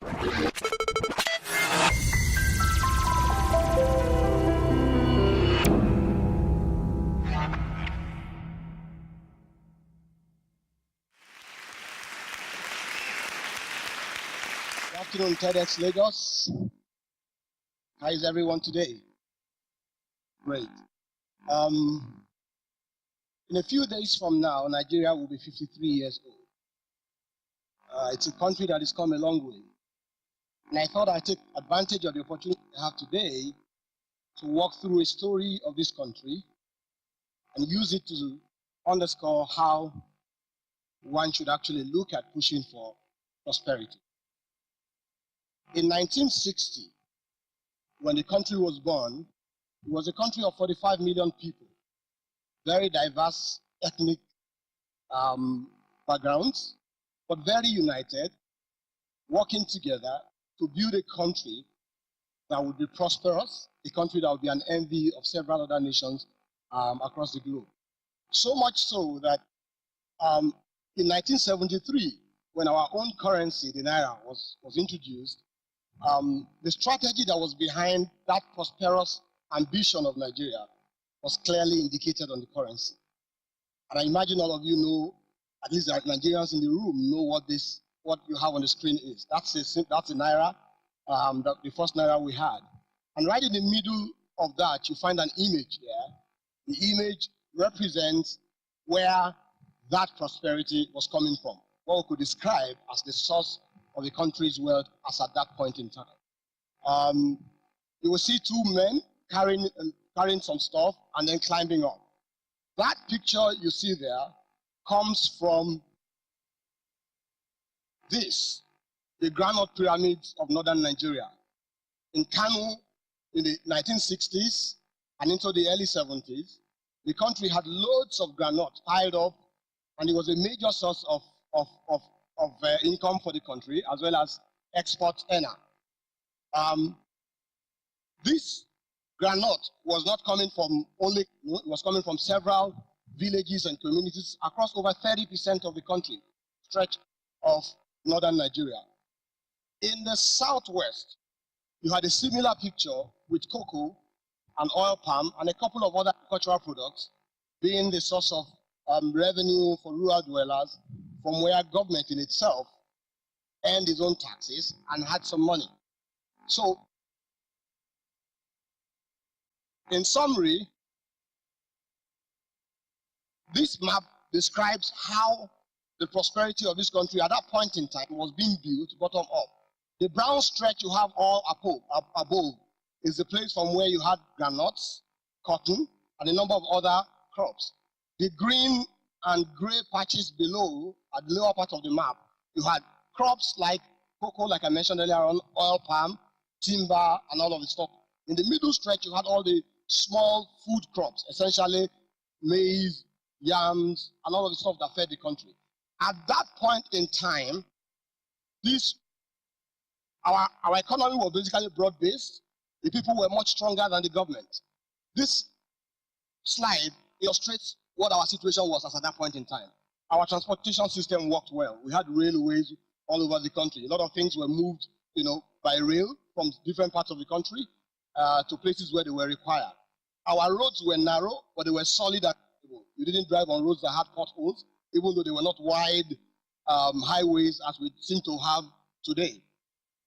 Good afternoon, TEDxLagos. How is everyone today? Great. In a few days from now, Nigeria will be 53 years old. It's a country that has come a long way. And I thought I'd take advantage of the opportunity I have today to walk through a story of this country and use it to underscore how one should actually look at pushing for prosperity. In 1960, when the country was born, it was a country of 45 million people, very diverse ethnic backgrounds, but very united, working together to build a country that would be prosperous, a country that would be an envy of several other nations across the globe. So much so that in 1973, when our own currency, the Naira, was introduced, the strategy that was behind that prosperous ambition of Nigeria was clearly indicated on the currency. And I imagine all of you know, at least the Nigerians in the room know what you have on the screen is. That's a Naira, the first Naira we had. And right in the middle of that, you find an image there. The image represents where that prosperity was coming from, what we could describe as the source of the country's wealth as at that point in time. You will see two men carrying some stuff and then climbing up. That picture you see there comes from the granite pyramids of northern Nigeria. In Kano, in the 1960s and into the early 70s, the country had loads of granite piled up, and it was a major source of income for the country, as well as export earner. This granite was not coming from only, it was coming from several villages and communities across over 30% of the country, stretch of northern Nigeria. In the southwest, you had a similar picture with cocoa and oil palm and a couple of other agricultural products being the source of revenue for rural dwellers, from where government in itself earned its own taxes and had some money. So, in summary, this map describes how the prosperity of this country at that point in time was being built bottom up. The brown stretch you have all above is the place from where you had granules, cotton, and a number of other crops. The green and gray patches below, at the lower part of the map, you had crops like cocoa, like I mentioned earlier on, oil palm, timber, and all of the stuff. In the middle stretch, you had all the small food crops, essentially maize, yams, and all of the stuff that fed the country. At that point in time, our economy was basically broad-based. The people were much stronger than the government. This slide illustrates what our situation was at that point in time. Our transportation system worked well. We had railways all over the country. A lot of things were moved, by rail from different parts of the country to places where they were required. Our roads were narrow, but they were solid and stable. You didn't drive on roads that had potholes, even though they were not wide highways as we seem to have today.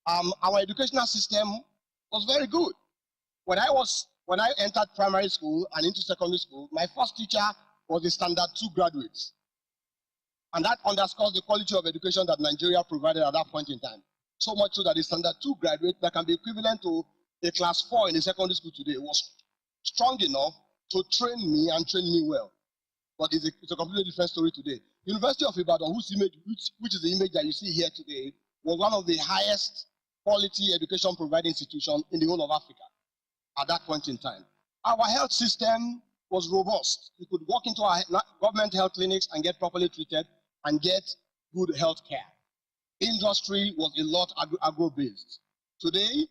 Our educational system was very good. When I entered primary school and into secondary school, my first teacher was a Standard 2 graduate. And that underscores the quality of education that Nigeria provided at that point in time. So much so that a Standard 2 graduate that can be equivalent to a Class 4 in a secondary school today was strong enough to train me and train me well. But it's a completely different story today. University of Ibadan, which is the image that you see here today, was one of the highest quality education providing institutions in the whole of Africa at that point in time. Our health system was robust. You could walk into our government health clinics and get properly treated and get good health care. Industry was a lot agro-based. Today,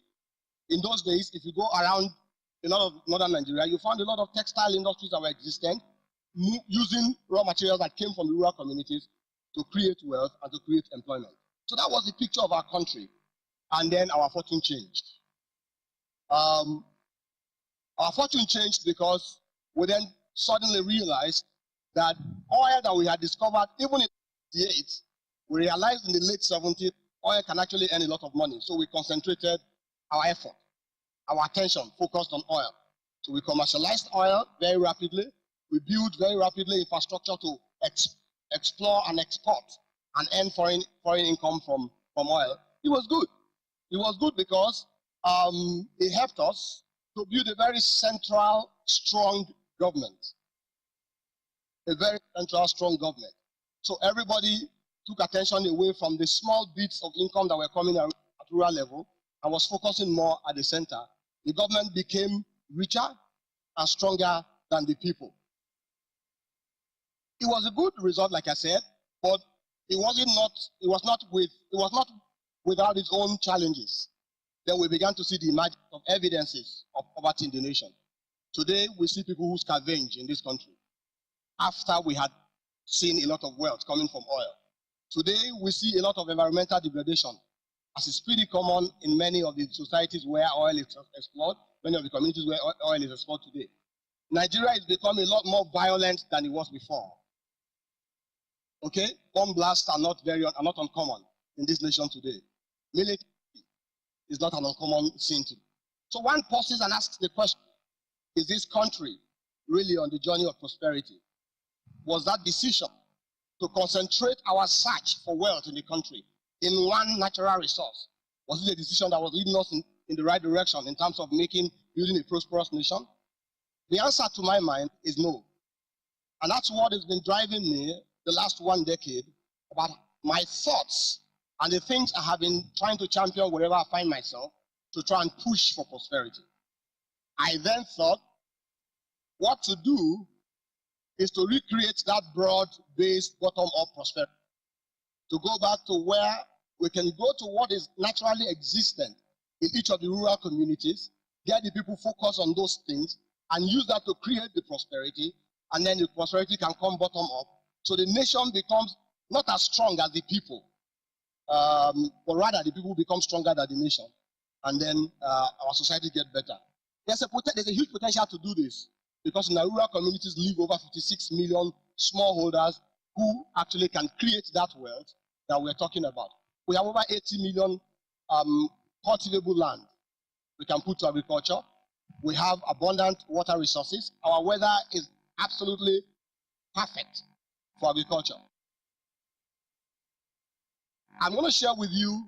in those days, if you go around a lot of northern Nigeria, you found a lot of textile industries that were existent, using raw materials that came from the rural communities to create wealth and to create employment. So that was the picture of our country. and then our fortune changed. Our fortune changed because we then suddenly realized that oil that we had discovered, even in the 1968, we realized in the late 70s, oil can actually earn a lot of money. So we concentrated our effort, our attention focused on oil. So we commercialized oil very rapidly. We built very rapidly infrastructure to explore and export and earn foreign income from oil. It was good. It was good because it helped us to build a very central, strong government. A very central, strong government. So everybody took attention away from the small bits of income that were coming at rural level and was focusing more at the center. The government became richer and stronger than the people. It was a good result, like I said, but it was not without its own challenges. Then we began to see the emergence of evidences of poverty in the nation. Today, we see people who scavenge in this country after we had seen a lot of wealth coming from oil. Today, we see a lot of environmental degradation, as is pretty common in many of the societies where oil is explored, many of the communities where oil is explored today. Nigeria has become a lot more violent than it was before. Okay, bomb blasts are not uncommon in this nation today. Military is not an uncommon scene today. So one pauses and asks the question: is this country really on the journey of prosperity? Was that decision to concentrate our search for wealth in the country in one natural resource, was it a decision that was leading us in the right direction in terms of building a prosperous nation? The answer to my mind is no. And that's what has been driving me the last 1 decade about my thoughts and the things I have been trying to champion wherever I find myself to try and push for prosperity. I then thought what to do is to recreate that broad-based bottom-up prosperity, to go back to where we can go to what is naturally existent in each of the rural communities, get the people focused on those things, and use that to create the prosperity, and then the prosperity can come bottom-up, so the nation becomes not as strong as the people, but rather the people become stronger than the nation, and then our society gets better. There's a huge potential to do this, because in our rural communities live over 56 million smallholders who actually can create that wealth that we're talking about. We have over 80 million cultivable land we can put to agriculture. We have abundant water resources. Our weather is absolutely perfect for agriculture. I'm going to share with you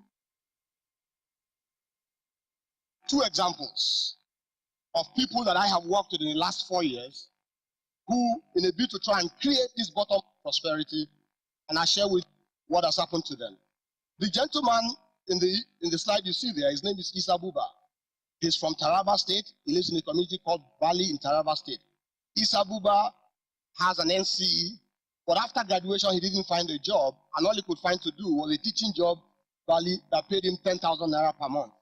2 examples of people that I have worked with in the last 4 years who, in a bid to try and create this bottom prosperity, and I share with what has happened to them. The gentleman in the slide you see there, his name is Issa Buba. He's from Taraba State. He lives in a community called Bali in Taraba State. Issa Buba has an NCE, but after graduation, he didn't find a job, and all he could find to do was a teaching job Bali that paid him 10,000 naira per month.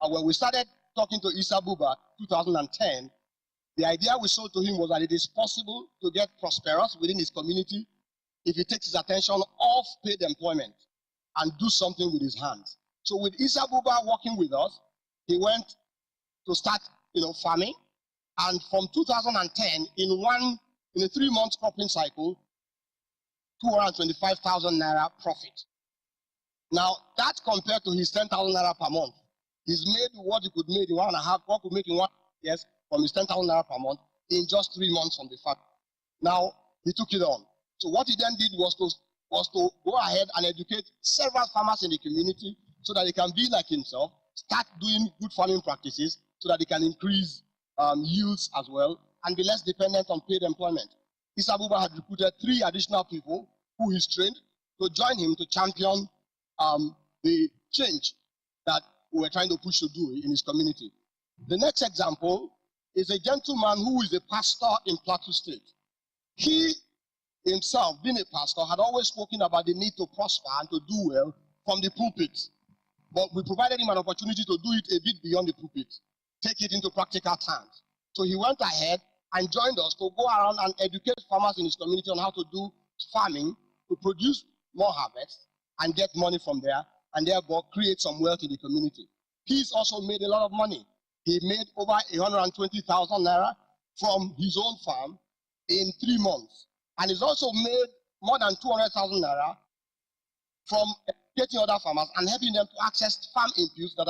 And when we started talking to Issa Buba 2010, the idea we sold to him was that it is possible to get prosperous within his community if he takes his attention off paid employment and do something with his hands. So with Issa Buba working with us, he went to start farming, and from 2010, in a 3-month cropping cycle, 225,000 naira profit. Now that compared to his 10,000 naira per month, he's made what he could make in 1.5, what could make in 1 year from his 10,000 naira per month in just 3 months from the factory. Now he took it on. So what he then did was to go ahead and educate several farmers in the community so that they can be like himself, start doing good farming practices so that they can increase yields as well and be less dependent on paid employment. Issa Buba had recruited 3 additional people who he's trained to join him to champion the change that we were trying to push to do in his community. The next example is a gentleman who is a pastor in Plateau State. He himself, being a pastor, had always spoken about the need to prosper and to do well from the pulpit. But we provided him an opportunity to do it a bit beyond the pulpit, take it into practical terms. So he went ahead and joined us to go around and educate farmers in his community on how to do farming, to produce more harvest and get money from there, and therefore create some wealth in the community. He's also made a lot of money. He made over 120,000 naira from his own farm in 3 months. And he's also made more than 200,000 naira from getting other farmers and helping them to access farm inputs that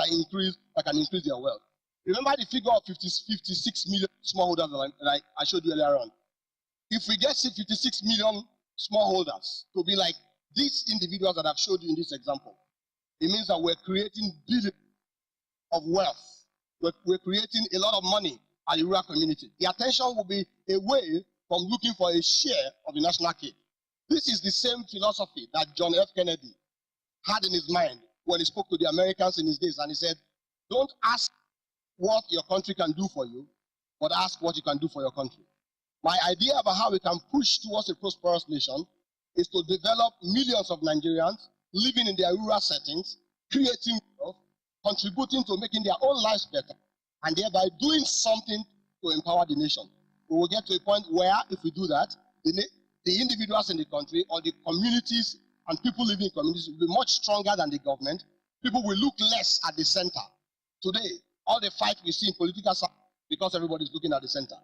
can increase their wealth. Remember the figure of 56 million smallholders that I showed you earlier on. If we get 56 million smallholders to be like these individuals that I've showed you in this example, it means that we're creating billions of wealth. We're creating a lot of money at the rural community. The attention will be away from looking for a share of the national cake. This is the same philosophy that John F. Kennedy had in his mind when he spoke to the Americans in his days, and he said, don't ask what your country can do for you, but ask what you can do for your country. My idea about how we can push towards a prosperous nation is to develop millions of Nigerians living in their rural settings, creating wealth, contributing to making their own lives better, and thereby doing something to empower the nation. We will get to a point where, if we do that, the individuals in the country or the communities and people living in communities will be much stronger than the government. People will look less at the center. Today, all the fight we see in political science because everybody's looking at the center.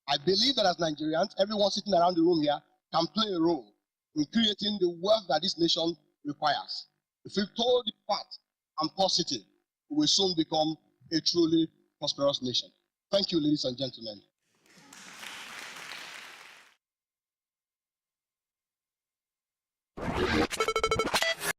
I believe that as Nigerians, everyone sitting around the room here can play a role in creating the wealth that this nation requires. If we told the fact and positive, we will soon become a truly prosperous nation. Thank you, ladies and gentlemen.